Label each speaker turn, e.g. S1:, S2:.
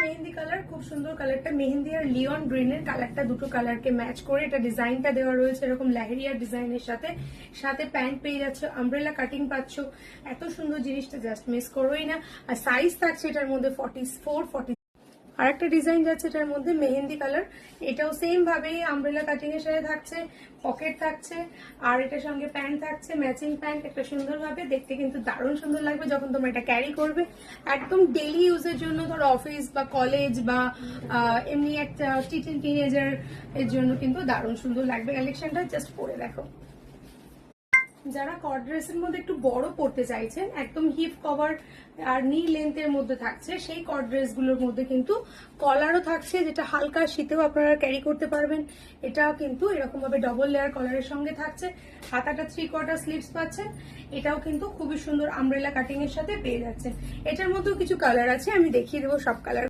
S1: Mehndi colour, খুব সুন্দর কালারটা, মেহেন্দি আর লিওন গ্রিনের কালারটা, দুটো কালারকে ম্যাচ করে এটা ডিজাইনটা দেওয়া রয়েছে এরকম লেহেরিয়া ডিজাইনের সাথে। সাথে প্যান্ট পেয়ে যাচ্ছে, আমব্রেলা কাটিং পাচ্ছ। এত সুন্দর জিনিসটা জাস্ট মিস করোই না। আর সাইজ থাকছে এটার মধ্যে 44, 40। আর একটা ডিজাইন যাচ্ছে এটার মধ্যে মেহেন্দি কালার, এটাও সেম ভাবে আমব্রেলা কাটিং এর সাথে থাকছে, পকেট থাকছে, আর এটার সঙ্গে প্যান্ট থাকছে, ম্যাচিং প্যান্ট একটা সুন্দরভাবে। দেখতে কিন্তু দারুণ সুন্দর লাগবে যখন তোমরা এটা ক্যারি করবে, একদম ডেইলি ইউজের জন্য। ধরো অফিস বা কলেজ বা এমনি একটা টিনেজার এর জন্য কিন্তু দারুণ সুন্দর লাগবে কালেকশনটা। জাস্ট পরে দেখো। যারা কট ড্রেসের মধ্যে একটু বড় পড়তে চাইছেন, একদম হিপ কভার আর নি লেন্থের মধ্যে থাকছে, সেই কট ড্রেসগুলোর মধ্যে কিন্তু কলারও থাকছে, যেটা হালকা শীতেও আপনারা ক্যারি করতে পারবেন। এটাও কিন্তু এরকম ভাবে ডবল লেয়ার কলারের সঙ্গে থাকছে, হাতাটা 3/4 স্লিভস পাচ্ছেন। এটাও কিন্তু খুবই সুন্দর আমব্রেলা কাটিং এর সাথে পেয়ে যাচ্ছেন। এটার মধ্যেও কিছু কালার আছে, আমি দেখিয়ে দেবো সব কালার।